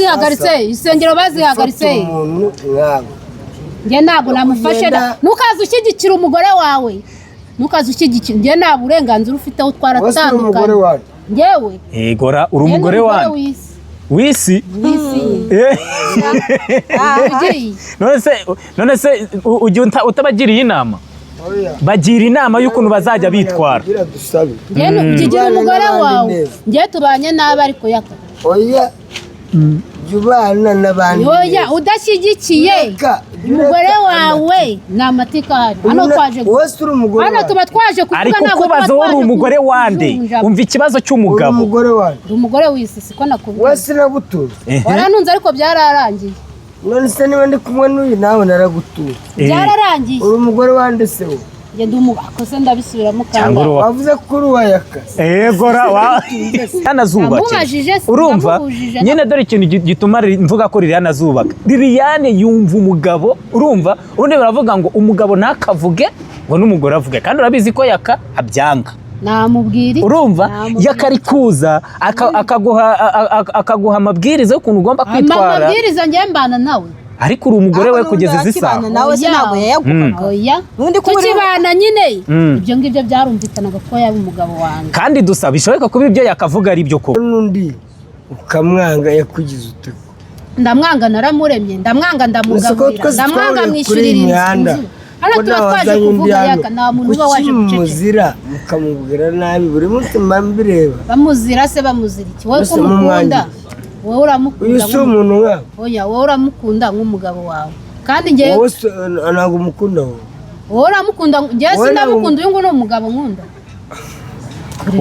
bazihagaritse isengero bazihagaritse umuntu mwabo nge ntabwo namufashe nukaza ushyigikira umugore wawe nukaza ushyigikira nge nta burenganzira ufite aho twaratandukanye ngewe gora uri umugore wawe wisi none se ujye utabagiriye inama bagira inama y'ukuntu bazajya bitwara ngewe umugore wawe ngewe tubanye nabi ariko yaka oya jubana n'abandi oya udashyigikiye umugore wawe ni amatika ahari hano twaje hano tuba twaje kuvuga ariko kubaza wowe uri umugore wande umva ikibazo cy'umugabo umugore w'isi siko nakubwiye wese nagutura waranunze ariko byararangiye none se niba ndi kumwe n'uyu nawe naragutura byararangiye uri umugore wande se wowe ngende umugakose ndabisubiramo kandi wavuze ko uri uwayakaze gora yanazubaka urumva nyine dore ikintu gituma mvuga ko Liliane azubaka Liliane yumva umugabo urumva ubundi baravuga ngo umugabo ntakavuge ngo n'umugore avuge kandi urabizi ko yaka abyanga namubwira urumva yakari kuza akaguha amabwiriza y'ukuntu ugomba kwitwara amabwiriza njye mbana nawe ariko uri umugore we kugeza izi saha nawe se ntabwo yayagukaga oya tukibana nyine ibyo ngibyo byarumvikanaga ko yaba umugabo wanjye kandi dusaba bishoboka kuba ibyo yakavuga ari byo koko n'undi ukamwanga yakugize ute ndamwanga naramuremye ndamwanga ndamugaburira ndamwanga mwishyurira inzu hano tuba twaje kuvuga yaka nta muntu uba waje muzira mukamubwira nabi buri munsi mbireba bamuzira se bamuzira iki wowe ko mukunda wowe uramukunda uyu si umuntu nkawe oya wowe uramukunda nk'umugabo wawe kandi njye wowe ntabwo umukunda wowe uramukunda njye sinamukunda uyu nguyu ni umugabo nkunda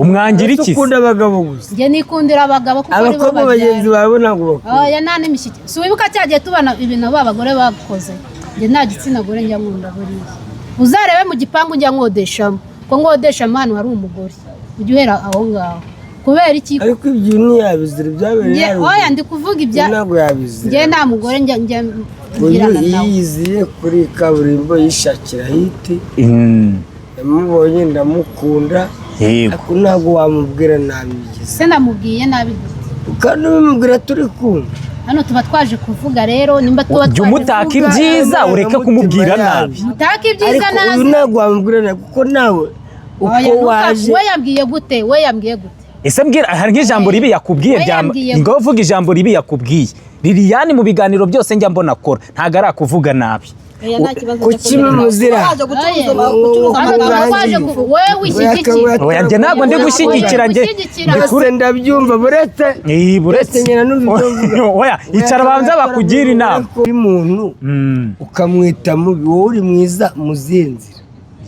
umwangira iki ukunda abagabo gusa njye nikundira abagabo kuko ari bo abakobwa bagenzi bawe ntabwo bakunda oya nta n'imishyikiro si wibuka cyagiye tubana ibintu b'abagore bakoze njye nta gitsina gore njya nkunda buriya uzarebe mu gipangu njya nkodeshamo ko nkodeshamo hano hari umugore ujya uhera aho ngaho kubera iki ariko ibyo ntiyabizira byabereye oya ndi kuvuga ibya ntabwo yabizira njye nta mugore njya ngirana nawe yiziye kuri kaburimbo yishakira hiti yamubonye ndamukunda ariko ntabwo wamubwira nabi se namubwiye nabi kandi ubimubwira turi kumwe hano tuba twaje kuvuga rero nimba tuba twaje mutaka ibyiza ureke kumubwira nabi mutaka ibyiza nabi ariko ntabwo wamubwira nabi kuko nawe uko waje we yambwiye gute ese mbwira hari nk'ijambo ribi yakubwiye ngo uvuge ijambo ribi yakubwiye Liliane mu biganiro byose njya mbona akora ntabwo ari akuvuga nabi kuki muzira wowe wishyigikira oya njye ntabwo ndi gushyigikira njye ndikure ndabyumva buretse nyina n'ubyo oya icara banza bakugira inama umuntu ukamwita mubi wowe uri mwiza mu zihe nzira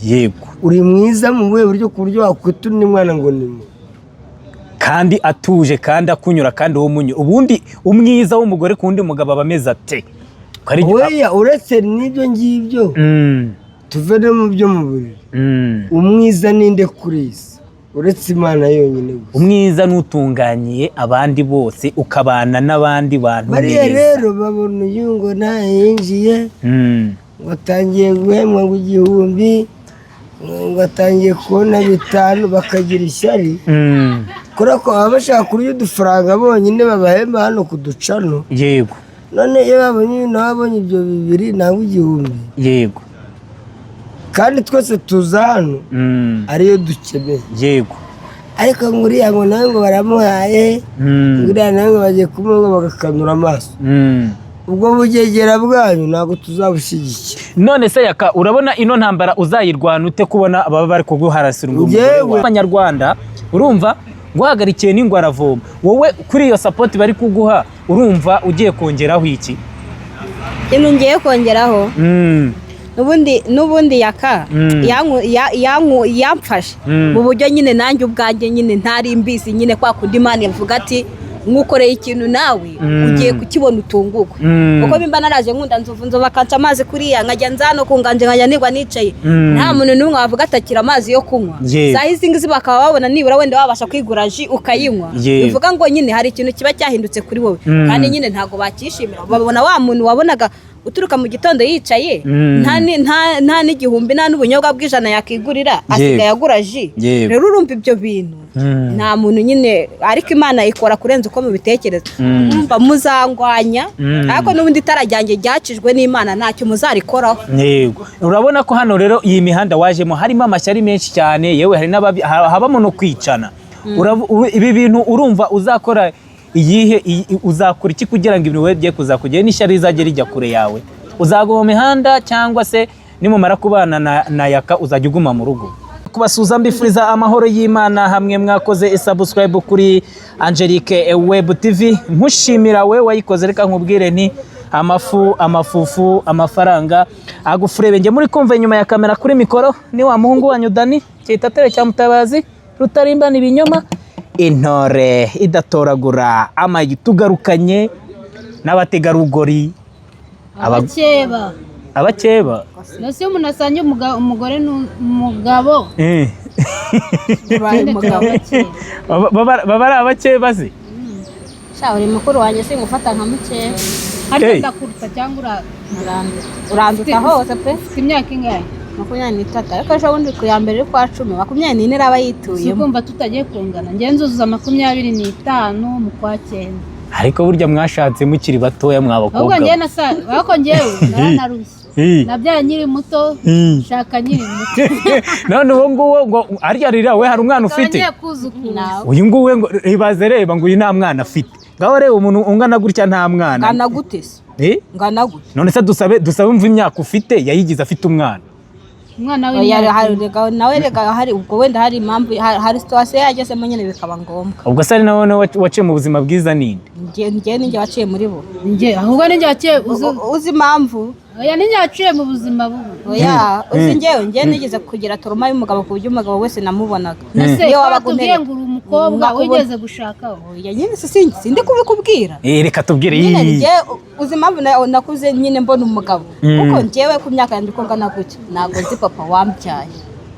yego uri mwiza mu buhe buryo ku buryo wakwita undi mwana ngo ni mubi kandi atuje kandi akunyura kandi umunyu ubundi umwiza w'umugore ku wundi mugabo aba ameze ate oya uretse n'ibyo ngibyo tuve no mu byo mu buriri umwiza ninde kuri isi uretse Imana yonyine gusa umwiza n'utunganiye abandi bose ukabana n'abandi bantu neza bariya rero babona uyu ngo ntayinjiye ngo atangiye guhembwa ngo 1000 ngo atangiye kubona 5 bakagira ishyari kubera ko baba bashaka kurya udufaranga bonyine babahemba hano ku ducano yego none iyo babonye ibintu babonye ibyo 2 ntabwo 1000 yego kandi twese tuza hano ariyo dukeneye yego ariko nguriya ngo nawe ngo baramuhaye nguriya nawe ngo bagiye kumuha bagakanura amaso ubwo bugegera bwanyu ntabwo tuzabushyigikira none se yaka urabona ino ntambara uzayirwana ute kubona ababa bari kuguharasira abanyarwanda urumva guhagarikiye n'ingwa aravoma wowe kuri iyo support bari kuguha urumva ugiye kongeraho iki ikintu ngiye kongeraho n'ubundi yaka yamfashe mu buryo nyine nanjye ubwanjye nyine ntari mbizi nyine kwa kundi Imana yavuga ati nk'ukoreye ikintu nawe ugiye kukibona utungurwa kuko bimba naraje nkunda nzovu bakanca amazi kuriya nkajya nzano kunganje nkajya nigwa nicaye nta muntu n'umwe wavuga atakira amazi yo kunywa saa izi ngizi bakaba babona nibura wenda wabasha kwigura ji ukayinywa bivuga ngo nyine hari ikintu kiba cyahindutse kuri wowe kandi nyine ntago bakishimira babona wa muntu wabonaga uturuka mu gitondo yicaye nta n'igihumbi nta n'ubunyobwa bw'ijana yakigurira asigaye agura ji. Rero urumva ibyo bintu nta muntu nyine, ariko Imana ikora kurenza uko mubitekereza. Umva muzangwanya ariko n'ubundi itarajyange ryacishwe n'Imana ntacyo muzarikoraho. Yego, urabona ko hano rero iyi mihanda wajemo harimo amashyari menshi cyane, yewe hari habamo no kwicana. Ibi bintu urumva uzakora uzakora iki kugira ngo ibintu bigiye kuzakugera n'ishyari rizajye rijya kure yawe? Uzaguma mu mihanda cyangwa se nimumara kubana na Yaka uzajya uguma mu rugo? Kubasuza mbifuriza amahoro y'Imana, hamwe mwakoze subscribe kuri Angelique Web TV. Nkushimira we wayikoze, reka nkubwire nti amafufu amafaranga agufurebe. Nge muri kumva inyuma ya kamera kuri mikoro ni wa muhungu wanyu Dani Cyitatire cya Mutabazi, rutarimbana ibinyoma, intore idatoragura amagi. Tugarukanye n'abategarugori abakeba nasi umuntu asanye umugore n'umugabo baba ari abakeba se? Uri mukuru wanjye singufata nka mukeba. Ariko ndakuruta cyangwa uranduta hose pe. Ufite imyaka ingahe? 23. Ariko ejo bundi ku ya mbere kwa 10 24 raba yituyemo. Sikumva tutagiye kungana. Ngenzuza 25 mu kwa 9. Ariko burya mwashatse mukiri batoya mwabakobwa. Ahubwo ngiye bako ngewe nararushye. Nabyaye nyiri muto, shaka nyiri muto. None uwo nguwo ngo arya we hari umwana ufite? Uyu nguwe ngo ibaze reba ngo uyu nta mwana afite. Ngaho reba umuntu ungana gutya nta mwana. Ngana gute se? Ngana gute? None se dusabe umva imyaka ufite yayigize afite umwana. Umwana we nawe rega hari ubwo wenda hari impamvu hari situation yagezemo nyine bikaba ngombwa. Ubwo se nawe waciye mu buzima bwiza ninde? Ngiye ninjye waciye muri bo. Ahubwo ninjye waciye uzi impamvu. Oya ninjye waciye mu buzima bubi. Oya uzi ngiye nigeze kugira toroma y'umugabo ku buryo umugabo wese namubonaga. Iyo wabagumbye ngo uri umukobwa wigeze gushaka. Oya nyine sindi kubikubwira. Reka tubwire uzi impamvu nakuze nyine mbona umugabo kuko ngewe ku myaka yanjye uko ngana gutya ntabwo nzi papa wambyaye.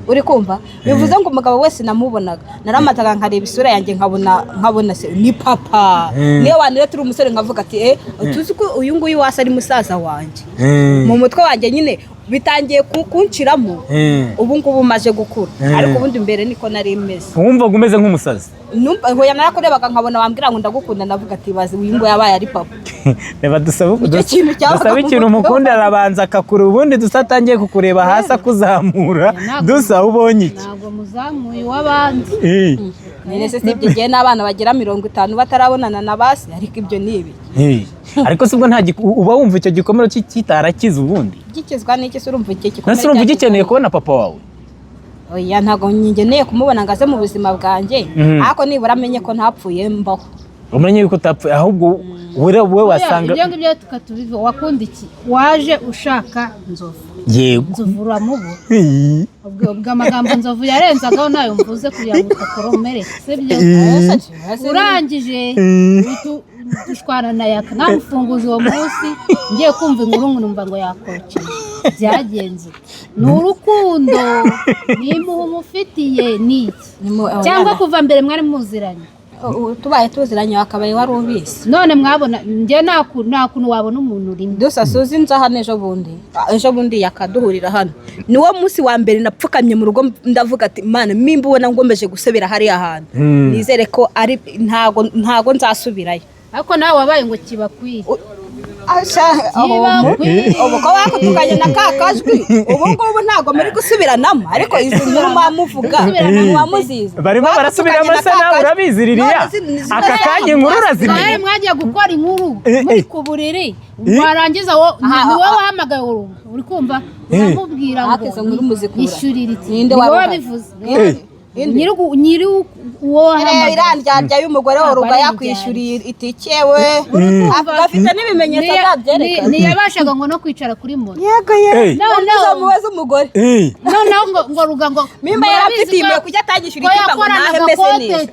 Uri kumva bivuze ngo umugabo wese namubonaga naramataga nkareba isura yanjye nkabona se ni papa. Niyo wanire turi umusore nkavuga ati tuzi ko uyu nguyu wase ari musaza wanjye. Mu mutwe wanjye nyine bitangiye kunciramo. Ubu ngubu maje gukura ariko ubundi mbere niko nari meze. Wumva umeze nk'umusazi? Ngo narakurebaga nkabona wambwira ngo ndagukunda navuga ati bazi uyu ngo yabaye ari papa. Reba dusaba ikintu umukunda arabanza akakura ubundi dusatangiye kukureba hasi akuzamura dusa ubonye iki? Ntabwo muzamuye w'abandi. Nene se sibye gihe n'abana bagira 50 batarabonana na basi ariko ibyo nibi. Ariko sibwo nta uba wumva icyo gikomero kitarakiza ubundi. Gikizwa n'iki se urumva iki gikomero? Nase urumva ugikeneye kubona papa wawe? Oya ntago ngeneye kumubona ngaze mu buzima bwanjye ariko nibura amenye ko ntapfuye mbaho. Umenye yuko utapfuye ahubwo we wasanga ibyo ngibyo tukatubiva. Wakunda iki? Waje ushaka nzovu. Yego. Nzovu uramubu. Ubwo amagambo nzovu yarenzagaho nayo mvuze kugira ngo utakoromere. Sibyo? Urangije dushwana na Yaka namufunguje uwo munsi ngiye kumva inkuru numva ngo yakokeye. Byagenze ni urukundo nimuhu mufitiye niki cyangwa kuva mbere mwari muziranye? Tubaye tuziranye akabaye wari ubizi. None mwabona nge nakuntu wabona umuntu urimo dusa suzi nza hano ejo bundi yakaduhurira hano niwo munsi wa mbere napfukamye mu rugo ndavuga ati Mana mimba ubona ngombeje gusubira hari ahantu nizere ko ari ntago nzasubirayo. Ariko nawe wabaye ngo kibakwiye. Ubu ko wakutukanye na kakajwi ubu ngubu ntago muri gusubiranamo ariko izi nkuru mwamuvuga mwamuziza barimo barasubiramo se nawe urabiziririya aka kanya inkuru urazimenya. Mwagiye gukora inkuru muri ku buriri warangiza ni wowe wahamagaye uri kumva uramubwira ngo yishyurire iki? Ninde wabivuze? Nyiri uwo irandya y'umugore w'uruga yakwishyuriye itikewe afite n'ibimenyetso byabyerekana. Ntiyabashaga ngo no kwicara kuri moto. Yego noneho mubaze umugore noneho ngo ruga ngo mimba yarafitiye kujya atagishyura ikipa ngo nahe mese neza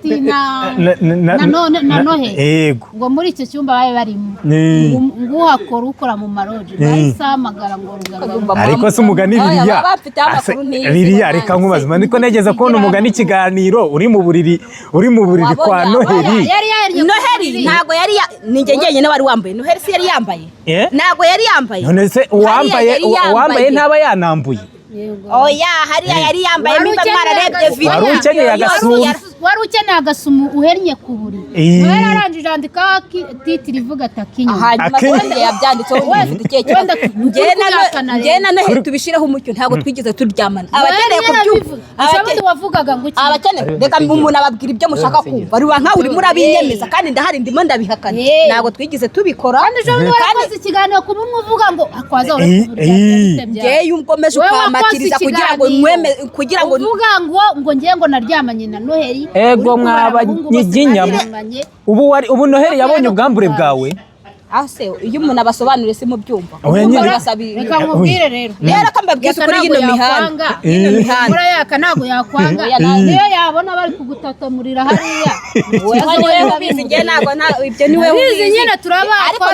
na nohe ngo muri icyo cyumba babe barimo ngo uhakora ukora mu maroji bayisamagara ngo ruga. Ariko se umugani Liliya reka nkubaze niko negeza kubona umugani n'ikiganiro uri mu buriri kwa Noheli. Noheli ntago yari ninjye ngenyine wari wambaye. Noheli si yari yambaye. Ntago yari yambaye. None se uwambaye ntaba yanambuye. Oya hariya yari yambaye nimba mwararebye video. Wari ukeneye agasumu. Wari ukeneye agasumu uhernye ku buriri. Wari arangije andika titiri ivuga takinya. Hanyuma kandi yabyanditseho wese dikeke. Nge na Noheli tubishireho umucyo ntago twigize turyamana. Abakeneye kubyumva. Abandi wavugaga ngo iki? Abakeneye reka umuntu ababwira ibyo mushaka kumva. Ari wanka uri murabinyemeza kandi ndahari ndimo ndabihakana. Ntago twigize tubikora. Kandi ejo bundi warakoze ikiganiro ku bumwe uvuga ngo akwaza uri nge yumkomeje ukamatiriza kugira ngo uvuga ngo ngiye ngo naryamanye na Noheli. Ego mwabanyiginyamo. Ubu Noheli yabonye ubwambure bwawe. Ase iyo umuntu abasobanure si mu byumva. Reka nkubwire rero. Rero kambabwiza kuri yino mihanda. Mura yaka nago yakwanga. Niyo yabona bari kugutatamurira hariya. Wewe wabizi nge nago ibyo niwe ubizi nyine turabana. Ariko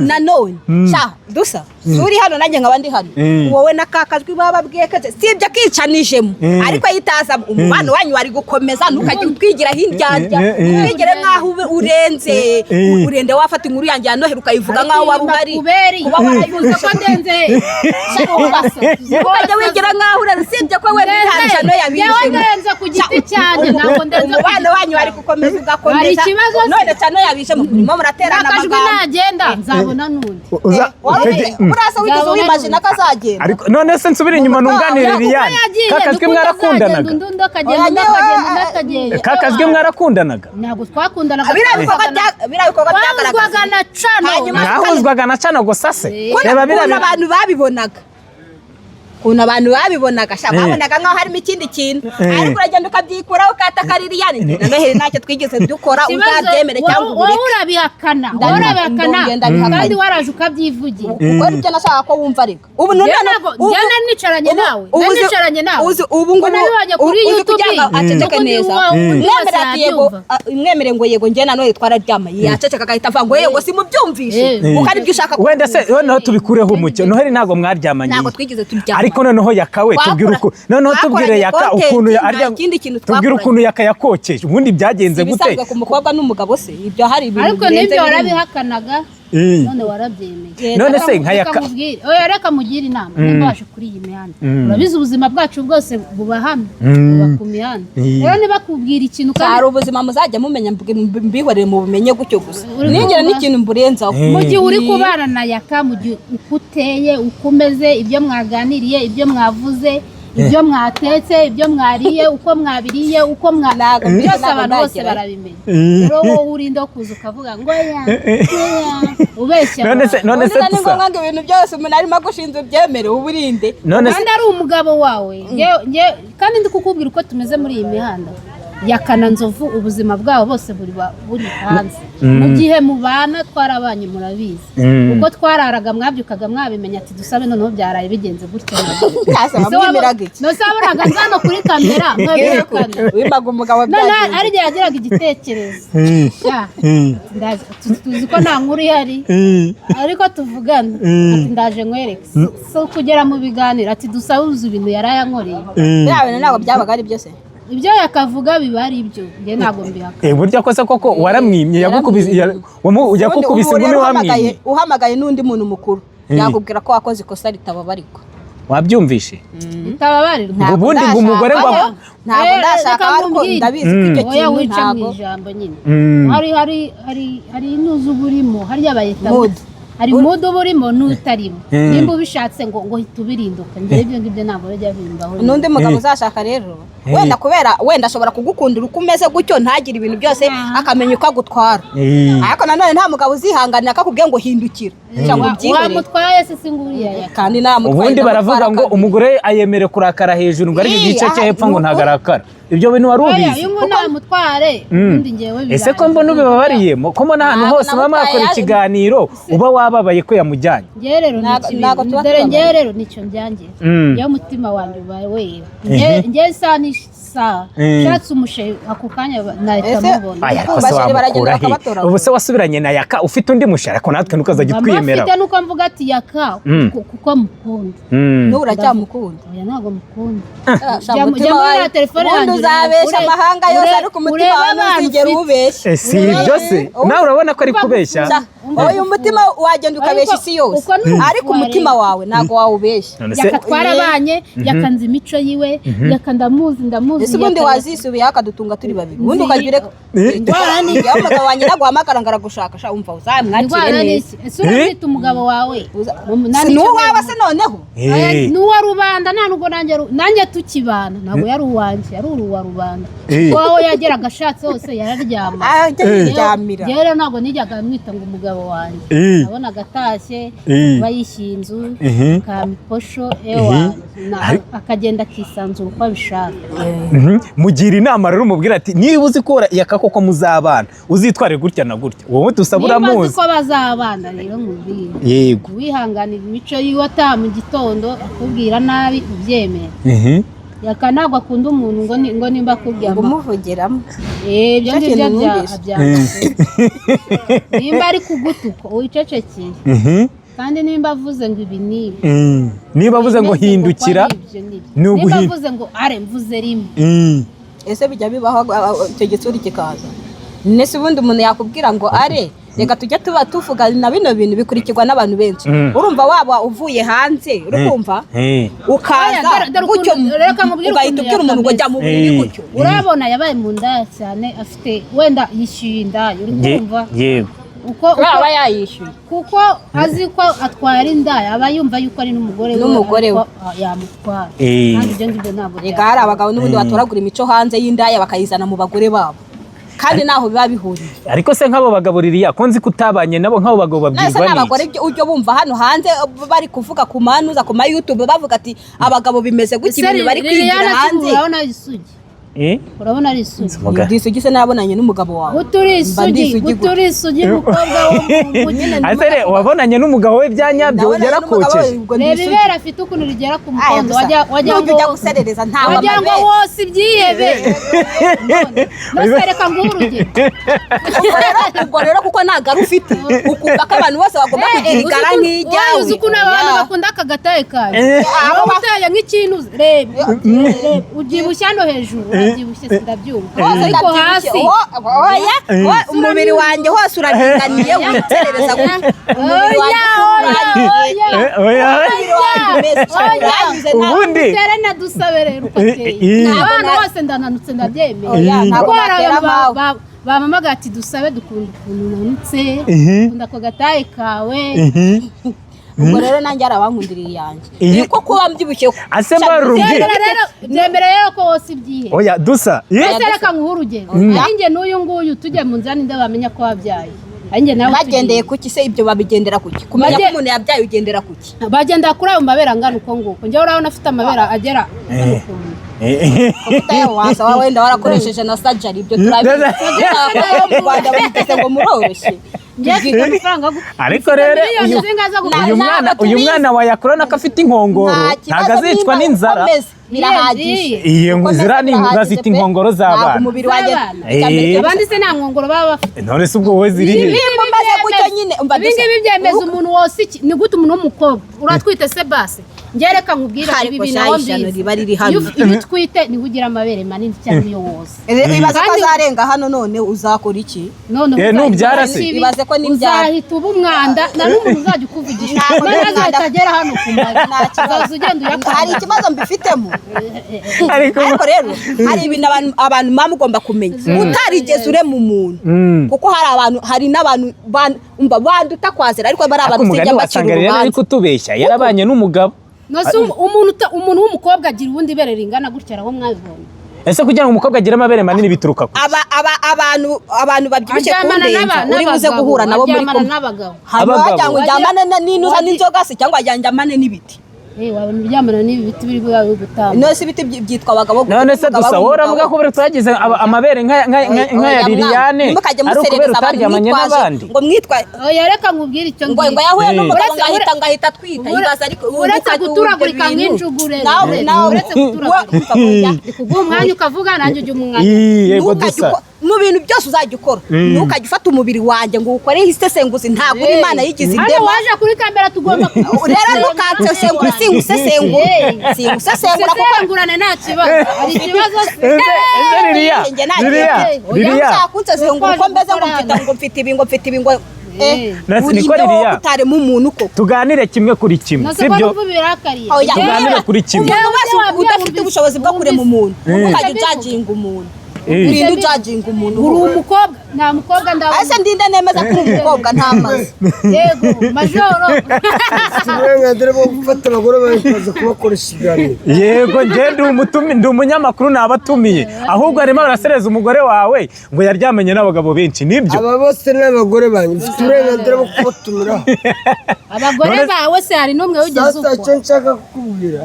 nanone sha dusa suri hano nanjye nkabandi hano. Wowe nakakajwi bababwiye kaze sibyo kicanijemo. Ariko yitaza umubano wanyu wari gukomeza ntukajye utwigira hindyarya. Twigire nkaho urenze urende wafata inkuru yanjye ya Noheli ukayivuga nkaho wari uhari. Kuba warayivuze ko ndenze. Ukajya wigira nkaho urenze sibyo ko we bihanisha no yabije. Yewe ndenze ku giti cyanjye ntabwo ndenze. Umubano wanyu wari gukomeza ugakomeza. None cyane yabije mu murimo muraterana amagambo. Akajwi nagenda nzabona nundi. Urasa wigize uyimagine akazagenda. Ariko none se nsubira inyuma nunganire Liliane. Kakazwe mwarakundanaga. Kakazwe mwarakundanaga. Ntabwo twakundanaga. Birabikogwa byagaragaza. Mwahuzwaga na cana gusa se. Reba abantu babibonaga. Kuna abantu babibonaga sha babonaga nkaho harimo ikindi kintu. Ariko uragenda ukabyikuraho ukataka Liliane. Na Noheli ntacyo twigeze dukora uzabyemere cyangwa wowe urabihakana. Kandi waraje ukabyivugira. Uko aribyo nashaka ko wumva ariko. Ubu none njyana nicaranye nawe. Ubu ngo nabibanye kuri YouTube. Aceceke neza. Mwemere ngo yego njye na Noheli twararyama. Yaceceka agahita avuga ngo yego si mubyumvishe. Uko aribyo ushaka ko. Wenda se noneho tubikureho umucyo. Noheli ntago mwaryamanye. Ntago twigeze turyama. Ariko noneho yakawe tubwira uko noneho tubwire yaka ukuntu arya tubwira ukuntu yaka yakokeje ubundi byagenze gute bisanzwe ku mukobwa n'umugabo se ibyo hari ibintu ariko nibyo warabihakanaga none warabyemeye none se nka yaka oya reka mugira inama nibashe kuri iyi mihanda urabizi ubuzima bwacu bwose buba hamwe buba ku mihanda rero niba kubwira ikintu kandi hari ubuzima muzajya mumenya mbihorere mu bumenye gutyo gusa nigera n'ikintu mburenzaho mu gihe uri kubana na yaka mu gihe ukuteye ukomeze ibyo mwaganiriye ibyo mwavuze ibyo mwatetse ibyo mwariye uko mwabiriye uko mwanaga byose abantu bose barabimenya rero wowe urinda kuza ukavuga ngo ya ubeshya none se ni ngombwa ngo ibintu byose umuntu arimo gushinzwe byemere uburinde kandi ari umugabo wawe kandi ndi kukubwira uko tumeze muri iyi mihanda yakana nzovu ubuzima bwabo bose buri hanze mu gihe mubana twarabanye murabizi uko twararaga mwabyukaga mwabimenya ati dusabe noneho byaraye bigenze gutyo nosabonaga nzano kuri kamera wibaga umugabo byagenze ari gihe yagiraga igitekerezo tuzi ko nta nkuru ihari ariko tuvugana ati ndaje nkwereke so kugera mu biganiro ati dusabuze ibintu yarayankoreye ntabwo byabaga ari byose ibyo yakavuga biba ari ibyo nge ntabwo mbihaka burya ko se koko waramwimye yakukubise ingumi wamwimye uhamagaye n'undi muntu mukuru yakubwira ko wakoze ikosa ritababarirwa wabyumvishe ritababarirwa ubundi ngo umugore ngo ntabwo ndashaka ariko ndabizi ko icyo kintu ntabwo ijambo nyine hari inuzu burimo hariya bayita hari mudu burimo n'utarimo nimba ubishatse ngo hita ubirinduka ngewe ibyo ngibyo ntabwo bijya bimbaho n'undi mugabo uzashaka rero wenda ashobora kugukundira uko umeze gutyo ntagire ibintu byose akamenya uko agutwara ariko nanone nta mugabo uzihanganira akakubwiye ngo hindukira wamutwaye se singuriya kandi namutwaye ubundi baravuga ngo umugore ayemere kurakara hejuru ngo ari igice cyo hepfo ngo ntagarakara ibyo bintu wari ubizi iyo umuntu namutware ubundi ngewe bibaye ese ko mbona ubibabariyemo ko mbona ahantu hose mama yakora ikiganiro uba wababaye ko yamujyanye ngewe rero nicyo njyangiye iyo umutima wanjye ubaye wera ngewe gusa shatse umushe ako kanya nahita mubona ariko se wamukura he ubu se wasubiranye na Yaka ufite undi mushe ariko natwe ntukazajya twiyemera afite nuko mvuga ati Yaka kuko mukunda uracyamukunda oya ntago mukunda jya muri telefone yanjye uzabesha amahanga yose ariko umutima wawe ntuzigera ubeshya si ibyo se nawe urabona ko ari kubeshya uyu mutima wagenda ukabeshya isi yose ariko umutima wawe ntago wawubeshya Yaka twarabanye yakanze imico yiwe Yaka ndamuzi ese ubundi wazisubiye akadutunga turi babiri ubundi ukagira ya umugabo wanjye naguhamagara ngaragushaka sha umva uzamwakire neza ese urita umugabo wawe nuwawe se noneho nuwa rubanda nta nubwo nanjye tukibana ntabwo yari uwanjye yari uruwa rubanda wawe yagera agashatse hose yararyama rero ntabwo nijyaga mwita ngo umugabo wanjye abona agatashye bayishyuye inzu kamiposho ewa akagenda akisanzura uko abishaka mugira inama rero umubwira ati niba uzi ko Yaka koko muzabana uzitware gutya na gutya wowe dusaba uramuzi niba uzi ko bazabana rero mubwire yego wihanganira imico yiwe ataha mu gitondo akubwira nabi ubyemera Yaka ntabwo akunda umuntu ngo nimba akubwira ngo umuvugiramo ibyo ngibyo byanditse nimba ari kugutuka wicecekeye kandi nimba avuze ngo ibi nibi niba avuze ngo hindukira nimba avuze ngo mvuze rimwe ese bijya bibaho tegetse uri kikaza nese ubundi umuntu yakubwira ngo reka tujya tuba tuvuga na bino bintu bikurikirwa n'abantu benshi urumva waba uvuye hanze urumva ukaza gutyo ugahita ubwira umuntu ngo jya mu buriri gutyo urabona yabaye mu ndaya cyane afite wenda yishyuye indaya uri kumva yego uko aba yayishyuye kuko azi ko atwara indaya aba yumva yuko ari n'umugore we yamutwara kandi ibyo ngibyo ntabwo reka hari abagabo n'ubundi batoragura imico hanze y'indaya bakayizana mu bagore babo kandi naho biba bihuriye ariko se nk'abo bagabo Liliya ko nzi kutabanye nabo nk'abo bagabo babwirwa n'iki n'abagore ujyo bumva hano hanze bari kuvuga ku manuza ku ma YouTube bavuga ati abagabo bimeze gutya ibintu bari kwigira hanze urabona ari isugi ndisugi se nabonanye n'umugabo wawe uturi isugi mukobwa wo wabonanye n'umugabo we byanyabyo yarakokeje reba ibera afite ukuntu rigera ku mukondo wajya guserereza ntawe ngo wose ibyihebe nosereka ngurugero ubwo rero kuko ntago ari ufite ukumva ko abantu bose bagomba kugirigara nk'ijyawe uzi ukuntu abantu bakunda akagataye kawe aho uteye nk'ikintu reba ubyibushye hano hejuru urabyibushye sindabyumva ariko hasi umubiri wanjye hose uraringaniye witerereza ubundi terena dusabe rero ukateye abantu bose ndananutse ndabyemeye bamamaga ati dusabe dukunda ukuntu unanutse ukunda ako gataye kawe ubwo rero nanjye ari abankundiriye yanjye ko kuba mbyibushye ase mbarubwiye ndembere rero ko wose ibyihe oya dusa ese reka nguhe urugero nanjye n'uyu nguyu tujye mu nzira ninde bamenya ko wabyaye bagendeye kuki se ibyo babigendera kuki kumenya ko umuntu yabyaye ugendera kuki bagendera kuri ayo mabere angana uko nguko njyewe urabona afite amabere agera wasa wenda warakoresheje na sajari ibyo turabizi mu Rwanda bagiteze ngo muroroshye ariko rero uyu mwana wa Yakorana ko afite inkongoro ntabwo azicwa n'inzara birahagije iyo zira ni bazita inkongoro z'abana umubiri wanjye abandi se nta nkongoro baba bafite none se ubwo wowe ziri he mbaze gutyo nyine ibingibi byemeza umuntu wose iki ni gute umuntu w'umukobwa uratwite se base ngereka nkubwira ibi bintu aho mbizi iyo utwite niwe ugira amabere manini cyane iyo wose ibaze ko azarenga hano none uzakora iki nubyara se ibaze ko nimbyara uzahita uba umwanda na n'umuntu uzajya ukuvugisha none azahita agera hano ku mari uzaza ugenda uyakanda hari ikibazo mbifitemo ariko rero hari ibintu abantu mama ugomba kumenya utarigeze urema umuntu kuko hari n'abantu banduta kwazira ariko bari abantu sijya bacira urubanza ariko tubeshya yarabanye n'umugabo umuntu w'umukobwa agira ubundi ibere ringana gutya aho mwabibonye ese kugira ngo umukobwa agire amabere manini bituruka ku abantu babyibushye ku ndenza uri buze guhura nabo muri kumwe n'abagabo hanyuma wagira ngo njyamane n'inuza n'inzoga se cyangwa njyamane n'ibiti wabona uryamana n'ibi biti biri gutamba. None se ibiti byitwa abagabo. None se dusa wora muga ko twagize amabere nka ya Liliane ari ukubera utaryamanye n'abandi. Ngo mwitwa reka nkubwire icyo ngo yahuye n'umugabo ngahita twita ibaza ariko uretse guturagurika nk'injugure. Uretse guturagurika kuguha umwanya ukavuga nanjye ujya umwanya. Yego dusa mu bintu byose uzajya ukora ntukajya ufata umubiri wanjye ngo ukoreho isesenguzi ntabwo Imana yigize indema. Hano waje kuri kamera tugomba rero ntukansesengura singusesengura kuko ngurane nta kibazo. Hari ikibazo Liliya nzakunsesengura uko mbeze ngo mfite ibi ngo niko Liliya utarema umuntu koko tuganire kimwe kuri kimwe sibyo tuganire kuri kimwe udafite ubushobozi bwo kurema umuntu ukajya ujajinga umuntu urinda ujajinga umuntu uri umukobwa nta mukobwa ndabona ese ndinde nemeza ko uri umukobwa nta mazi yego majoro uburenganzira bwo gufata abagore bakaza kubakoresha ikiganiro. Yego ndi umunyamakuru nabatumiye ahubwo arimo barasereza umugore wawe ngo yaryamenye n'abagabo benshi nibyo. Aba bose n'abagore banyu ufite uburenganzira bwo kubatumiraho. Abagore bawe se hari n'umwe wigeze uko. Sasa nshaka kukubwira.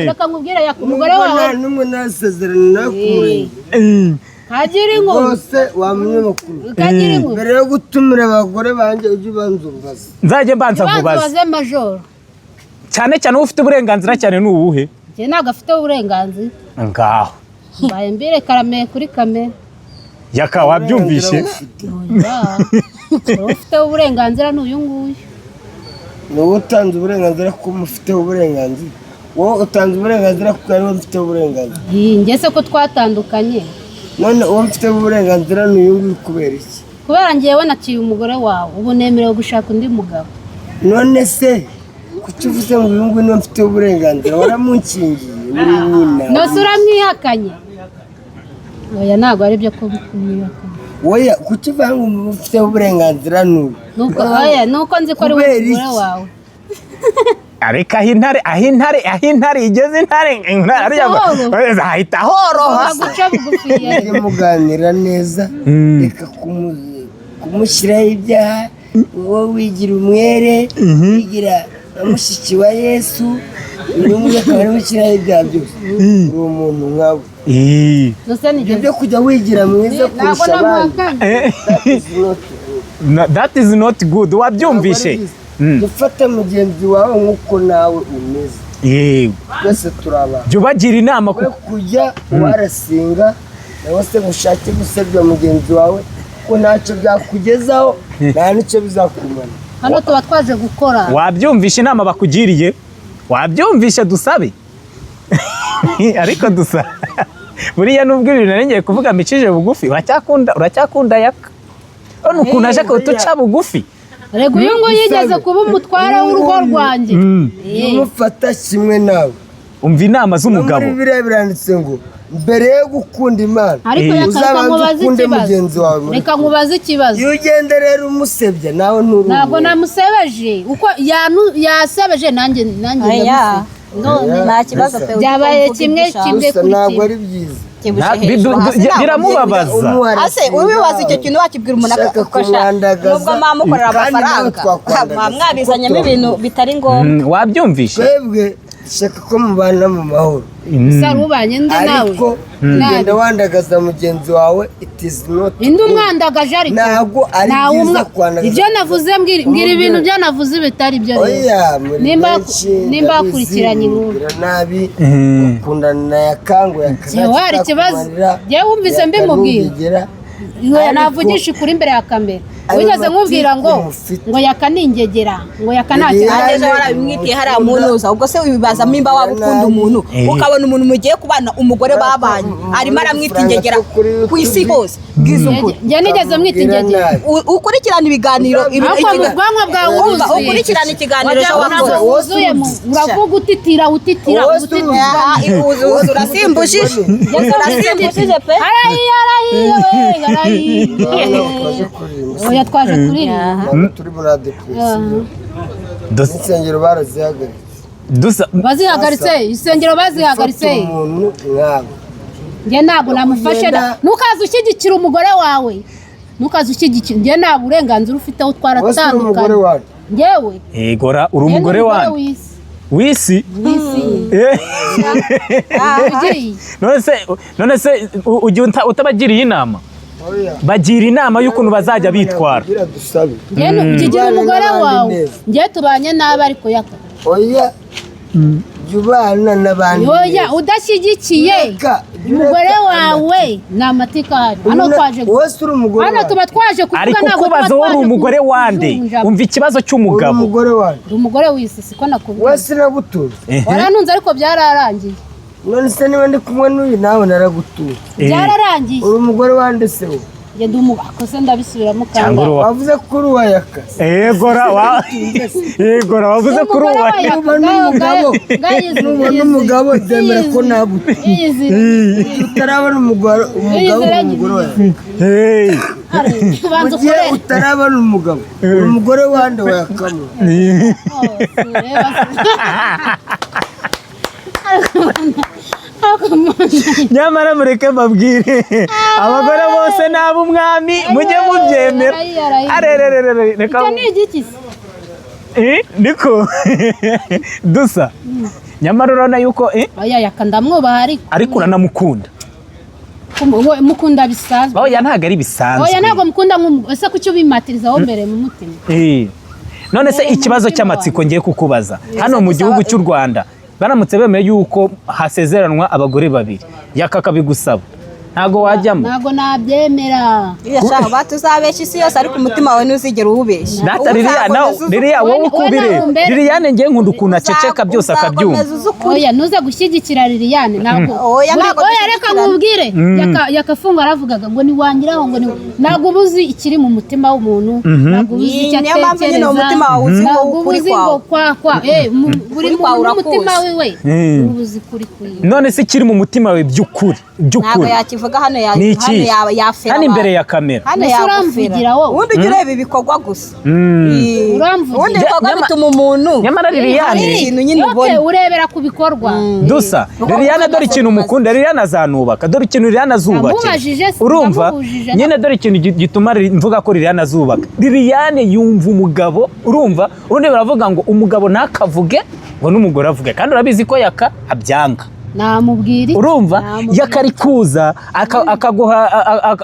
Reka nkubwire umugore wawe nta n'umwe nasezerana nakumurenge. Kagira inkuru bose wamunyamakuru. Kagira inkuru mbere yo gutumira abagore banjye ujye ubanza ubaze. Nzajye mbanza kubaza. Baze majoro. Cyane ufite uburenganzira cyane n'ubuhe? Je ntago afite uburenganzira. Ngaho. Mbaye mbere karame kuri kamera. Yaka wabyumvishe? Ufite uburenganzira n'uyu nguyu. Wowe utanze uburenganzira ko mufite uburenganzira. Wowe utanze uburenganzira ko ari wowe ufite uburenganzira. Ngese ko twatandukanye. None uwo mfite uburenganzira n'uyu nguyu kubera iki? Kubera ngewe naciye umugore wawe ubu nemerewe gushaka undi mugabo. None se kuki uvuze ngo uyu nguyu niwe mfite uburenganzira waramunkingiye uri nyina. Nose uramwihakanye. Oya ntago ari byo ko kumwihakanye. Oya kuki uvuga ngo ufite uburenganzira n'uyu? Nuko nzi ko ari wowe umugore wawe. Ariko ahintare igeze intare ahita horoha. Mujye muganira neza reka kumushyiraho ibyaha wowe wigira umwere wigira mushiki wa Yesu n'umwe akaba ari mushyiraho ibyaha byose uri umuntu nkawe. Ibyo kujya wigira mwiza kurusha abandi that is not good. Wabyumvishe? Ufate mugenzi wawe nk'uko nawe umeze. Yego twese turaba jya ubagira inama kujya warasinga nawe se gushake gusebya mugenzi wawe ko ntacyo byakugezaho nta n'icyo bizakumana. Hano tuba twaje gukora. Wabyumvishe inama bakugiriye? Wabyumvishe dusabe? Ariko dusa buriya nubwo ibintu ngiye kuvuga mbicije bugufi uracyakunda Yaka. None ukuntu aje ko tuca bugufi. Rego uyu ngo yigeze kuba umutware w'urugo rwanjye. Umufata kimwe nawe. Umva inama z'umugabo. Muri biriya biranditse ngo mbere yo gukunda Imana uzabanza ukunde mugenzi wawe. Reka nkubaze ikibazo. Iyo ugenda rero umusebya nawe nturumwe. Ntabwo namusebeje uko yasebeje nanjye nta kibazo pe. Byabaye kimwe kuri ntabwo ari byiza. Biramubabaza. Ase ubibaza icyo kintu wakibwira umuntu akakosha nubwo mama ukorera amafaranga mwabizanyemo ibintu bitari ngombwa. Wabyumvishe? Twebwe shaka ko mubana mu mahoro. Sarubanye ndi nawe. Ariko ugenda wandagaza mugenzi wawe it is not. Indi umwandagaje ariko ntabwo ari byiza kwandagaza. Ibyo navuze mbwira ibintu byo navuze bitari byo. Oya nimba akurikiranye inkuru nabi ukundana na Yakango hari ikibazo. Yewe wumvise mbimubwira. Navugisha ukuri imbere ya kamera. Wigeze nkubwira ngo yakaningegera ngo yakanacyo aje warabimwitiye hari amunuza ubwo se wibazamo imba waba ukunda umuntu ukabona umuntu mugiye kubana umugore babanye arimo aramwita ingegera ku isi hose bwiza ukuri. Njye nigeze mwita ingegera. Ukurikirana ibiganiro ubwanwa bwawe uruzuye. Ukurikirana ikiganiro wuzuyemo uravuga utitira urasimbujije pe. Oya twaje kuri turi muri ADPS. Insengero barazihagaritse. Bazihagaritse insengero bazihagaritse. Umuntu nkawe njye ntabwo namufashe ntukaze ushyigikira umugore wawe. Ntukaze ushyigikira njye nta burenganzira ufite aho twaratandukanye. Njyewe egora uri umugore wawe. w'isi none se ujya utabagiriye inama bagira inama y'ukuntu bazajya bitwara ukigira umugore wawe ngiye tubanye nabi ariko yaka oya jubana n'abandi oya udashyigikiye umugore wawe ni amatika ahari hano twaje hano tuba twaje kuvuga ariko kubaza wowe uri umugore wande umva ikibazo cy'umugabo umugore w'isi siko nakubwiye wese nagutuye waranunze ariko byararangiye none se niba ndi kumwe n'uyu nawe naragutuye byararangiye uri umugore wande se wowe ngende umugakose ndabisubiramo kandi wavuze kuri wayakase yegora wavuze kuri n'umugabo demera ko nagutuye utarabona umugore wawe mu gihe utarabona umugore wande wayakamwe nyamara mureke mbabwire abagore bose ni ab'umwami mujye mubyemera niko dusa nyamara urabona yuko ndamwubaha ariko uranamukunda mukunda bisanzwe oya ntabwo ari bisanzwe oya ntabwo mukunda ese kuki ubimatirizaho mbere mu mutima none se ikibazo cy'amatsiko ngiye kukubaza hano mu gihugu cy'u Rwanda baramutse bemeye yuko hasezeranwa abagore babiri yakakabigusaba ntago wajyamo ntago nabyemera yashaka batuzabesha isi yose ariko umutima wawe ntuzigera uwubesha data ririya wowe ukubire Liliane ngiye nkunda ukuntu aceceka byose akabyumva oya nuze gushyigikira Liliane ntabwo oya reka nkubwire yakafunga aravugaga ngo niwangiraho ngo ntabwo ubuzi ikiri mu mutima w'umuntu ntabwo ubuzi icyo atekereza umutima wawe uzi ngo ukuri kwawe buri mu mutima wiwe ubuzi kuri kuri none se kiri mu mutima we by'ukuri vuga hano yafera hano imbere ya kamera hano yavugira wowe ubundi ujya ureba ibikorwa gusa ubundi ibikorwa bituma umuntu nyamara Liliane ikintu nyine ubona urebera ku bikorwa dusa Liliane dore ikintu umukunda Liliane azanubaka dore ikintu Liliane azubaka urumva nyine dore ikintu gituma mvuga ko Liliane azubaka Liliane yumva umugabo urumva ubundi baravuga ngo umugabo ntakavuge ngo n'umugore avuge kandi urabizi ko yaka abyanga namubwira urumva yakarikuza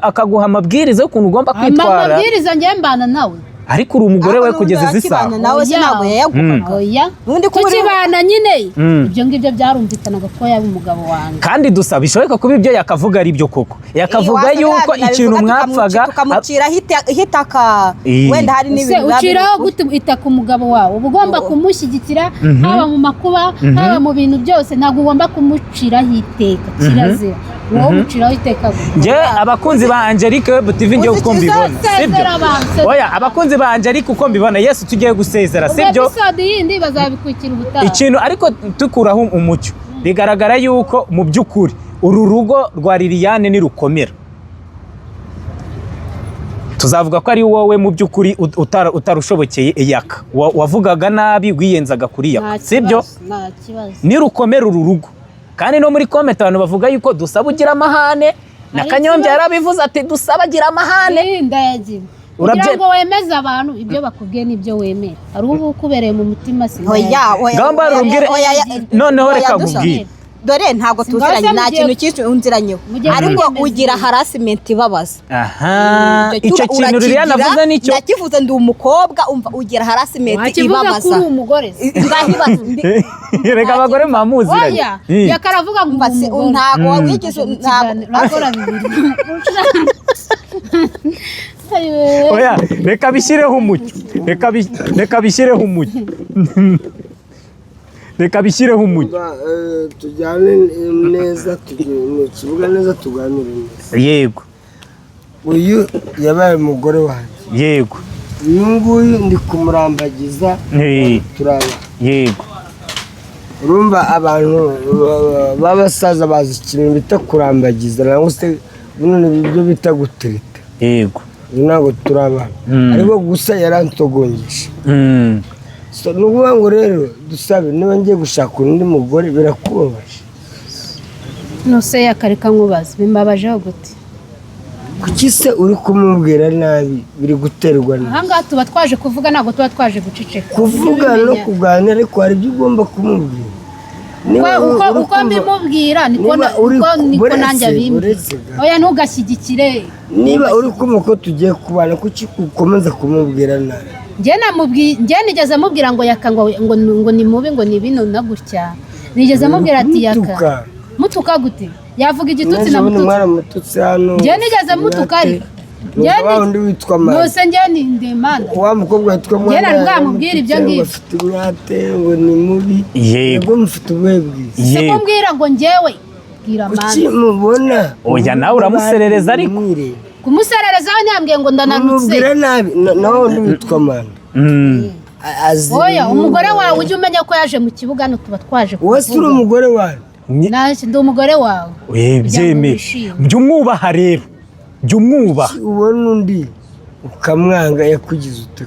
akaguha amabwiriza y'ukuntu ugomba kwitwara amabwiriza ngiye mbana nawe ariko uri umugore we kugeza izi saha nawe se ntabwo yayaguhaga oya tukibana nyine ibyo ngibyo byarumvikanaga ko yaba umugabo wanjye kandi dusa bishoboka kuba ibyo yakavuga ari byo koko yakavuga yuko ikintu mwapfaga tukamucira hitaka wenda hari n'ibintu uciraho gute itaka umugabo wawe uba ugomba kumushyigikira haba mu makuba haba mu bintu byose ntabwo ugomba kumuciraho iteka kirazira wowe umuciraho iteka nge abakunzi ba Angelique Web TV ngiye uko mbibona sibyo oya abakunzi ba Angelique uko mbibona Yesu tugiye gusezera sibyo yindi bazabikwikira ubutaha ikintu ariko tukuraho umucyo bigaragara yuko mu by'ukuri uru rugo rwa Liliane ni rukomera tuzavuga ko ari wowe mu by'ukuri utarushobokeye yaka wavugaga nabi wiyenzaga kuri yaka sibyo ni rukomera uru rugo kandi no muri comment abantu bavuga yuko dusaba ugira amahane na Kanyombya yarabivuze ati dusaba agira amahane ndayagira kugira ngo wemeze abantu ibyo bakubwiye n'ibyo wemera ari ubu kubereye mu mutima si gamba rumbwire noneho reka nkubwire dore ntago tuziranye nta kintu cyinshi unziranyeho ariko ugira harassment ibabaza icyo kintu Liliane avuze nicyo nakivuze ndi umukobwa umva ugira harassment ibabaza kuri umugore ngahibaza reka abagore mamuziranye yakaravuga ngo ntago wigeze ntago akora bibiri oya reka bishyireho umucyo reka bishyireho umucyo reka bishyireho umucyo tujyane neza mu kibuga neza tuganire neza yego uyu yabaye umugore wanjye yego uyu nguyu ndi kumurambagiza turaba yego urumva abantu b'abasaza bazi ikintu bita kurambagiza nangwa se ibyo bita gutereta yego ntabwo turabana ariko gusa yarantogongesha ni ukuvuga ngo rero dusabe niba ngiye gushaka undi mugore birakubabaje nuse yakareka nkubaza bimbabajeho gute kuki se uri kumubwira nabi biri guterwa nabi? ahangaha tuba twaje kuvuga, ntabwo tuba twaje guceceka. Kuvuga no kuganira, ariko hari ibyo ugomba kumubwira. Uko mbimubwira niko nanjye abimbwira. Oya ntugashyigikire. Niba uri kumva ko tugiye kubana, kuki ukomeza kumubwira nabi? Njye nigeze mubwira ngo yaka ngo ni mubi, ngo ni bino na gutya. Nigeze mubwira ati yaka. Mutuka gute? Yavuga igitutsi na mututsi hano. Njye nigeze mutuka ari. Undi witwa Manda. Nose njye ni Ndemanda. Wa mukobwa witwa Manda. Njye nabwamubwira ibyo ngibyo. Afite imyate ngo ni mubi. Yego. Mufite ubwebwi. Se kumbwira ngo njyewe bwira Manda. Kuki mubona? Oya nawe uramuserereza ariko. Kumuserereza yambwiye ngo ndananutse. Mubwira nabi nawe undi witwa Manda. Oya umugore wawe ujye umenya ko yaje mu kibuga hano tuba twaje kuvuga. Wese uri umugore wawe? Ndi umugore wawe. Byemeye. Jya umwubaha rero. Jya umwubaha. Ubona undi ukamwanga yakugize ute?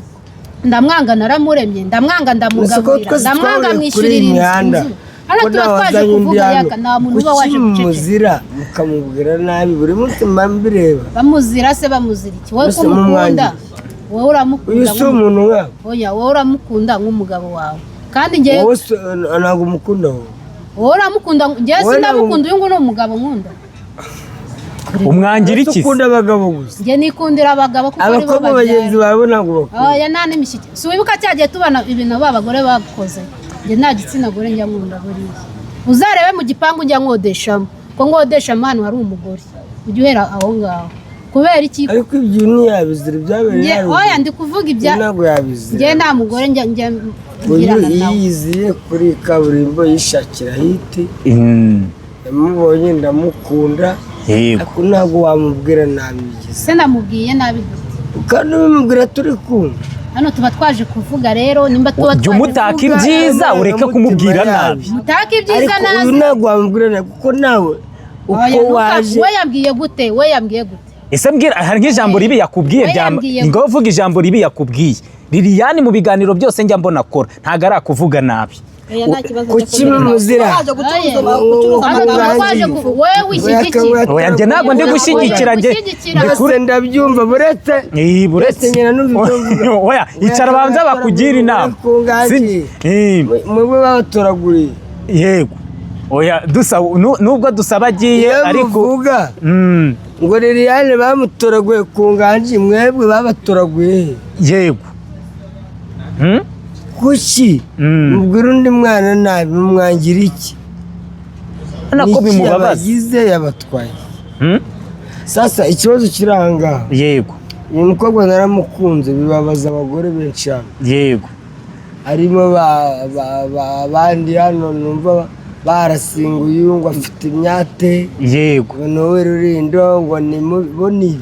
Ndamwanga, naramuremye, ndamwanga, ndamugaburira, ndamwanga mwishyurira inzu. Hano tuba twaje kuvuga yaka, nta muntu uba waje guceceka. Muzira mukamubwira nabi buri munsi mbambireba. Bamuzira se bamuzira iki? Wowe ko mukunda. Wowe uramukunda. Uyu si umuntu nkawe. Oya wowe uramukunda nk'umugabo wawe. Kandi njye wowe ntabwo umukunda wowe. Wowe uramukunda, njye sindamukunda, uyu ngo ni umugabo nkunda. Umwangira iki? Ukunda abagabo gusa. Njye nikundira abagabo kuko ari bo abakobwa bagenzi bawe ntabwo bakunda. Oya nta n'imishyikirano. Si wibuka cyagiye tubana ibintu abagore bakoze. Njye nta gitsina gore njya nkunda buriya. Uzarebe mu gipangu njya nkodeshamo. Ko nkodeshamo hano hari umugore. Ujye uhera aho ngaho. Kubera iki? Ariko ibyo ntiyabizira byabereye hano. Oya ndi kuvuga ibya. Ntabwo yabizira. Njye nta mugore njya ngirana nawe. Yiyiziye kuri kaburimbo yishakira hiti. Yamubonye ndamukunda. Ariko ntabwo wamubwira nabi bigeze. Se namubwiye nabi gute? Kandi ubimubwira turi kumwe. Hano tuba twaje kuvuga rero, nimba tuba twaje. Jya umutaka ibyiza ureke kumubwira nabi. Mutaka ibyiza nabi. Ariko uyu ntabwo wamubwira nabi kuko nawe uko waje. We yambwiye gute? We yambwiye gute? Ese mbwira hari nk'ijambo ribi yakubwiye ngo uvuge ijambo ribi yakubwiye. Liliane mu biganiro byose njya mbona akora ntago ari akuvuga nabi. Kuki muzira? Oya njye ntabwo ndi gushyigikira njye. Ndikure ndabyumva buretse. Buretse nyina n'ubivuga. Oya icara banza bakugira inama. Mwebwe babatoraguriye. Yego. Oya nubwo dusaba agiye ariko uvuga ngo Liliane bamutoraguye ku nganji, mwebwe babatoraguye. Yego. Kuki mubwira undi mwana nabi mumwangira iki? Nako bimubabaza. Yabagize yabatwaye. Sasa ikibazo kiranga. Yego. Uyu mukobwa naramukunze, bibabaza abagore benshi hano. Yego. Harimo abandi hano numva barasinguye ngo afite imyate. Yego. Nowe Rurindo ngo ni mubi.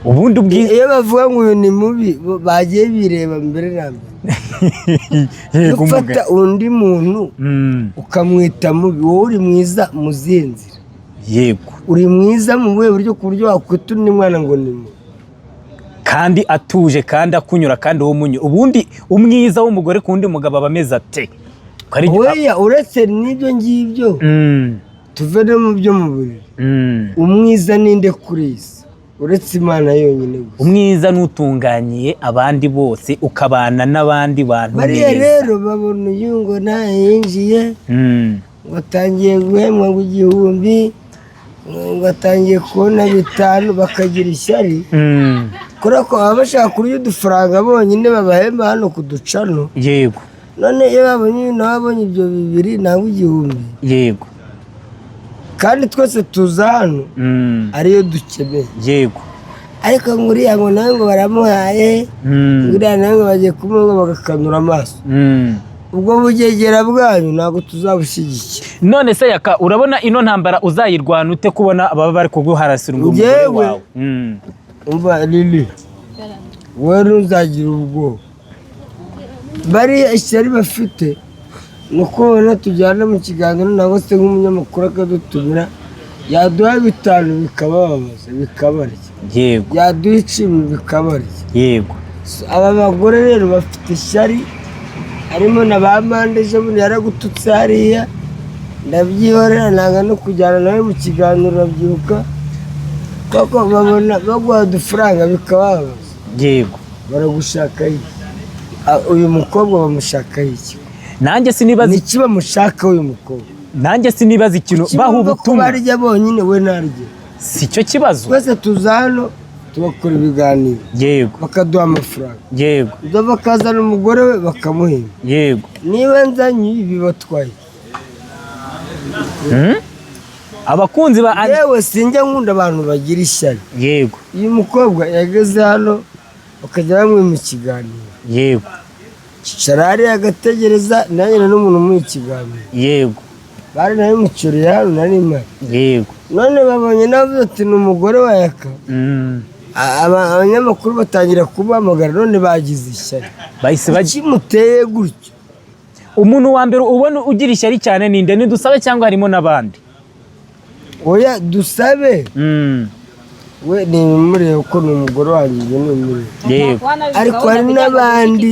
Ubundi ubwiza iyo bavuga ngo uyu ni mubi bagiye bireba mbere na mbere. Yego ufata undi muntu ukamwita mubi, wowe uri mwiza mu zihe nzira? Yego. Uri mwiza mu buhe buryo ku buryo wakwita undi mwana ngo ni mubi? Kandi atuje kandi akunyura kandi wo munyu. Ubundi umwiza w'umugore kundi mugabo abameze ate? Oya uretse n'ibyo ngibyo tuve no mu byo mu buriri. Umwiza ninde kuri isi uretse Imana yonyine gusa? Umwiza nutunganyiye abandi bose ukabana n'abandi bantu neza. Bariya rero babona uyu ngo yinjiye watangiye guhemwa ngo 1000 batangiye kubona 5 bakagira ishyari. Kora ko baba bashaka kurya udufaranga bonyine babahemba hano kuducano. Yego. None iyo babonye nabonye ibyo 2 nangwa 1000. Yego. Kandi twese tuza hano ariyo dukeneye. Yego. Ariko nguriya ngo nango baramuhaye, nguriya nango bagiye kumuga bagakanura amaso. Ubwo bugegera bwanyu ntabwo tuzabushyigikira. None se yaka urabona ino ntambara uzayirwana ute kubona ababa bari kuguharasira umugore wawe? Umva Lili, wowe uzagira ubwoba. Bariya ishyari bafite nuko ubona tujyana mu kiganiro nabo se nk'umunyamakuru akadutumira yaduha 5 bikababaza bikabarya. Yego. Yaduha 10 bikabarya. Yego. Aba bagore rero bafite ishyari, harimo na ba Mande ejo bundi yaragututse hariya, ndabyihorera nanga no kujyana nawe mu kiganiro. Urabyuka kuko babona baguha udufaranga bikababaza. yego Baragushaka iki? Uyu mukobwa bamushaka iki? nanjye sinibaza Niki bamushaka uyu mukobwa? nanjye sinibaza ikintu baha ubutumwa barya bonyine we narye. si cyo kibazo. Twese tuza hano tubakora ibiganiro yego bakaduha amafaranga. yego Uza bakazana umugore we bakamuhemba. yego Niba nzanye ibi batwaye. abakunzi ba Yewe sinjya nkunda abantu bagira ishyari. yego Uyu mukobwa yageze hano bakajya bamwe mu kiganiro. yego Cicara hariya agategereza nanjye n'umuntu mu kiganiro. yego Bari nawe mucyuriye hano nari mpari. yego None babonye navuze ati ni umugore wa Yaka. Abanyamakuru batangira kubahamagara none bagize ishyari. bahise Kimuteye gutyo. umuntu wa mbere ubona ugira ishyari cyane ninde? Ni Dusabe cyangwa harimo n'abandi? Oya Dusabe we ni murebe ko ni umugore wanjye ni umurebe. yego Ariko hari n'abandi.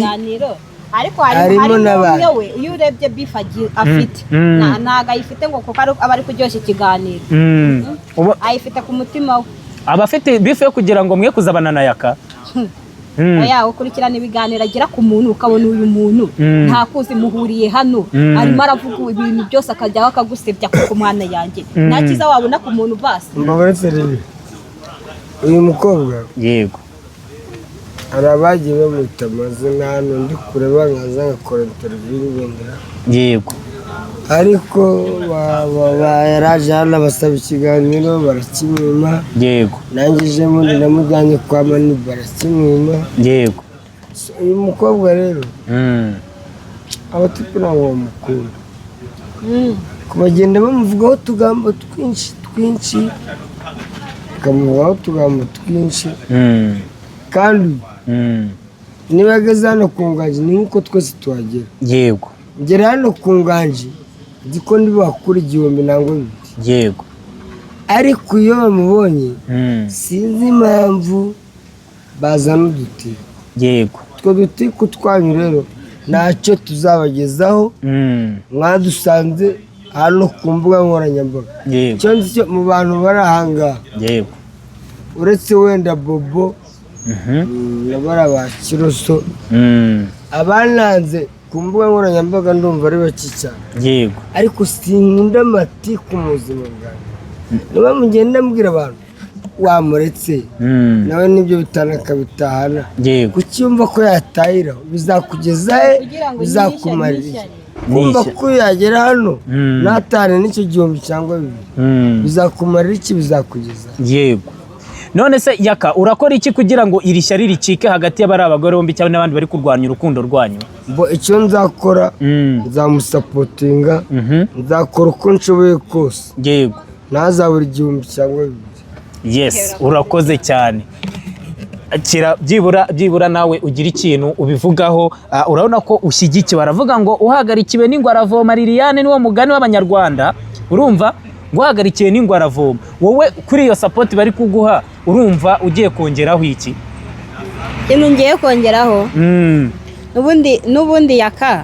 ariko Harimo n'abandi. we iyo urebye bifa afite ntago ayifite ngo kuko aba ari kuryoshya ikiganiro ayifite ku mutima we. abafite bife yo kugira ngo mwe kuzabana na Yaka. Oya ukurikirana ibiganiro agira ku muntu ukabona uyu muntu nta kuzi muhuriye hano arimo aravuga ibintu byose akajyaho akagusebya kuko mwana yanjye nta cyiza wabona ku muntu basi. Mbabare Serene. Uyu mukobwa yego hari abagiye bamwita amazina hano ndi kureba nkaza ngakora interview ngendera. yego Ariko yaraje hano abasaba ikiganiro barakimwima. yego Nanjye ijemo ndamujyanye kwa Mani barakimwima. yego Uyu mukobwa rero abatipe ntabwo bamukunda. Kubagenda bamuvugaho utugambo twinshi bakamuvugaho utugambo twinshi kandi niba yageze hano ku nganji ni nk'uko twese tuhagera. yego Ngera hano ku nganji nzi ko ndi bakura 1000 nangwa 2. yego Ariko iyo bamubonye sinzi impamvu bazana uduti. yego Utwo duti kutwanyu rero ntacyo tuzabagezaho. Mwadusanze hano ku mbuga nkoranyambaga. yego Cyo nzi cyo mu bantu bari ahangaha yego uretse wenda Bobo n'abari ba Kiroso abananze ku mbuga nkoranyambaga ndumva ari bake cyane. yego Ariko sinkunda amatiku mu buzima bwanjye. Niba mugenda mbwira abantu wamuretse nawe nibyo bitanakabitahana. yego Kuki yumva ko yatahira bizakugeza he bizakumarira. Kumva ko yagera hano natane n'icyo 1000 cyangwa 2 bizakumarira iki bizakugeza. yego none se Yaka urakora iki kugira ngo iri shyari ricike hagati y'abari abagore bombi cyangwa n'abandi bari kurwanya urukundo rwanyu? Icyo nzakora nzamusapotinga. Nzakora uko nshoboye kose. yego ntazabura 1000 cyangwa 2. yes urakoze cyane. byibura nawe ugira ikintu ubivugaho. Urabona ko ushyigikiwe. Baravuga ngo uhagarikiwe n'ingwe aravoma. Liliane niwo mugani w'Abanyarwanda. Urumva ngo uhagarikiwe n'ingwe aravoma. Wowe kuri iyo support bari kuguha urumva ugiye kongeraho iki? Ikintu ngiye kongeraho n'ubundi Yaka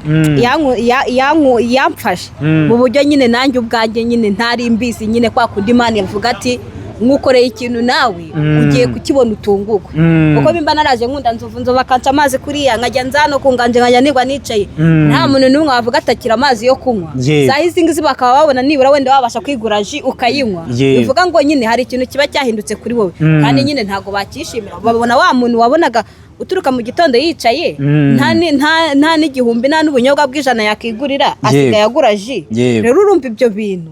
yamfashe mu buryo nyine nanjye ubwanjye nyine ntari mbizi nyine kwa kundi Imana yavuga ati nk'ukoreye ikintu nawe ugiye kukibona utungurwa. Kuko bimba naraje nkunda nzovu bakanca amazi kuriya nkajya nzano kunganje nkajya nigwa nicaye nta muntu n'umwe wavuga atakira amazi yo kunywa. Zaho izi ngizi bakaba babona nibura wenda wabasha kwigura ji ukayinywa. Bivuga ngo nyine hari ikintu kiba cyahindutse kuri wowe kandi nyine ntago bakishimira. Babona wa muntu wabonaga uturuka mu gitondo yicaye nta n'igihumbi nta n'ubunyobwa bw'ijana yakigurira asigaye agura ji. Rero urumva ibyo bintu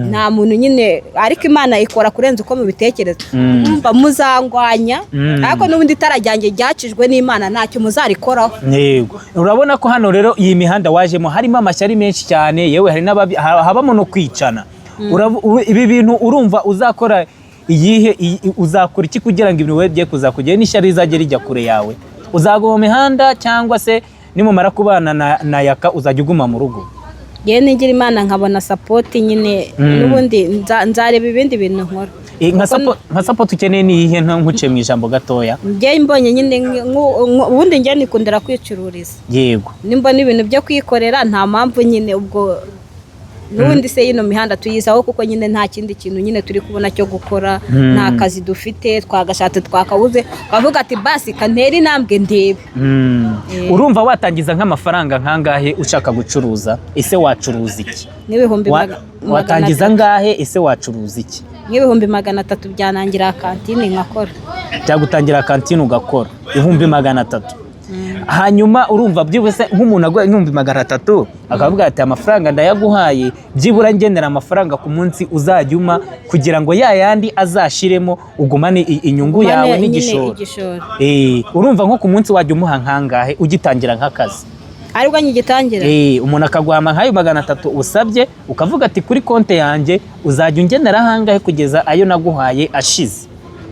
nta muntu nyine. Ariko Imana ikora kurenza uko mubitekereza. Umva muzangwanya ariko n'ubundi itarajyange ryacishwe n'Imana ntacyo muzarikoraho. Yego urabona ko hano rero iyi mihanda wajemo harimo amashyari menshi cyane. Yewe hari habamo no kwicana. Ibi bintu urumva uzakora uzakora iki kugira ngo ibintu webye kuzakugera n'ishyari rizajye rijya kure yawe? Uzaguma mu mihanda cyangwa se nimumara kubana na Yaka uzajya uguma mu rugo? Yewe ningira Imana nkabona support nyine n'ubundi nzareba ibindi bintu nkora. Nka support ukeneye ni ihe nkuce mu ijambo gatoya? Njye mbonye nyine ubundi njye nikundira kwicururiza. Yego Nimba n'ibintu byo kwikorera nta mpamvu nyine ubwo n'ubundi se yino mihanda tuyizaho kuko nyine nta kindi kintu nyine turi kubona cyo gukora nta kazi dufite twagashatse twakabuze bavuga ati basi kantera intambwe ndebe. Urumva watangiza nk'amafaranga nkangahe ushaka gucuruza ese wacuruza iki? N'ibihumbi watangiza ngahe ese wacuruza iki? Nk'ibihumbi 300 byanangira kantine nkakora. Byagutangira kantine ugakora 300. Hanyuma urumva byibuse nk'umuntu agwa 300 akavuga ati amafaranga ndayaguhaye byibura ngendera amafaranga ku munsi uzajyuma kugira ngo yandi azashiremo ugumane inyungu yawe n'igishoro. Urumva nko ku munsi wajya umuha nkangahe ugitangira nk'akazi? Ariko nyigitangira umuntu akaguhama nkayo 300 usabye ukavuga ati kuri konte yanjye uzajya ungenera hangahe kugeza ayo naguhaye ashize.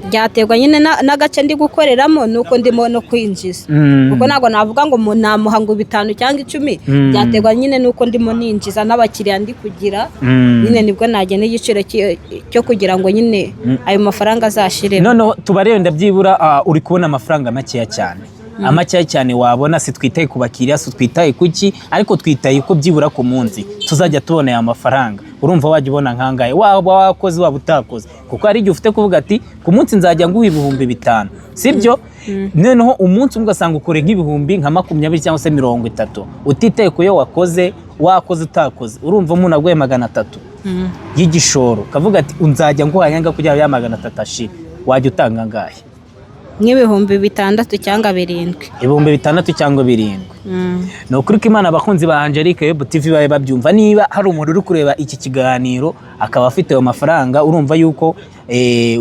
Byaterwa nyine n'agace ndi gukoreramo nuko ndimo no kwinjiza kuko ntago navuga ngo namuha ngo 5 cyangwa 10 byaterwa nyine nuko ndimo ninjiza n'abakiriya ndi kugira nyine nibwo nagena igiciro cyo kugira ngo nyine ayo mafaranga azashire. None tubarebe ndabyibura uri kubona amafaranga makeya cyane amakeya cyane wabona si twitaye ku bakiriya si twitaye kuki ariko twitaye ko byibura ku munsi tuzajya tubona aya mafaranga. Urumva wajya ubona nkangahe waba wakoze waba utakoze kuko ari igihe ufite kuvuga ati ku munsi nzajya nguha 5,000 sibyo? Noneho umunsi ugasanga ukore nk'ibihumbi nka 20 cyangwa se 30 utitaye ku yo wakoze utakoze. Urumva umuntu aguye 300 y'igishoro kavuga ati unzajya nguha yanga kugira ya 300 ashire wajya utanga ngahe? Nk'ibihumbi 6 cyangwa 7. Ibihumbi 6 cyangwa 7. No kuri ko Imana abakunzi ba Angelique Web TV baye babyumva niba hari umuntu uri kureba iki kiganiro akaba afite ayo mafaranga urumva yuko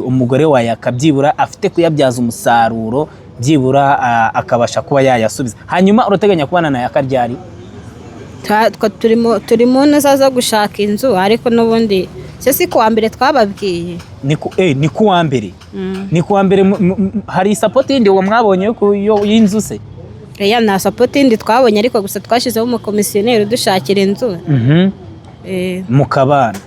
umugore wa yakabyibura afite kuyabyaza umusaruro byibura akabasha kuba yayasubiza. Hanyuma urateganya kubana na yakaryari? Turimo nazaza gushaka inzu ariko n'ubundi si kuwa mbere twababwiye ni kuwa mbere ni kuwa mbere. Hari support indi uwo mwabonye y'inzu se? Nta support indi twabonye ariko gusa twashizeho umukomisiyoneri dushakira inzu mukabana.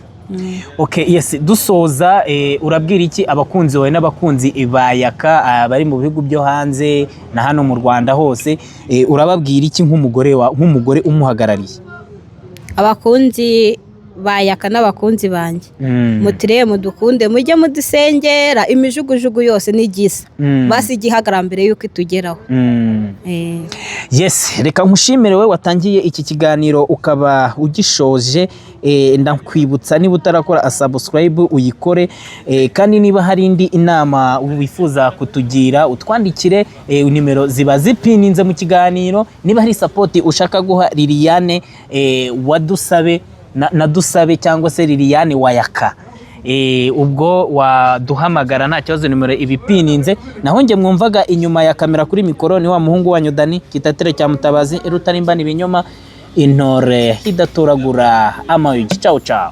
Okay, yes, dusoza urabwira iki abakunzi wawe n'abakunzi bayaka bari mu bihugu byo hanze na hano mu Rwanda hose urababwira iki nk'umugore umuhagarariye? Abakunzi bayaka n'abakunzi banjye mutireye mudukunde mujye mudusengera imijugujugu yose n'igisa basi igihagara mbere yuko itugeraho. Yes, reka nkushimire we watangiye iki kiganiro ukaba ugishoje. Ndakwibutsa niba utarakora subscribe uyikore kandi niba hari indi inama wifuza kutugira utwandikire nimero ziba zipininze mu kiganiro. Niba hari support ushaka guha Liliane wadusabe nadusabe cyangwa se Liliane wayaka ubwo waduhamagara nta kibazo nimero ibipininze. Naho nge mwumvaga inyuma ya kamera kuri mikoro ni wa muhungu wanyu Dani Kitatere cya Mutabazi irutarimbana ibinyoma intore idatoragura amayugi. Ciao ciao.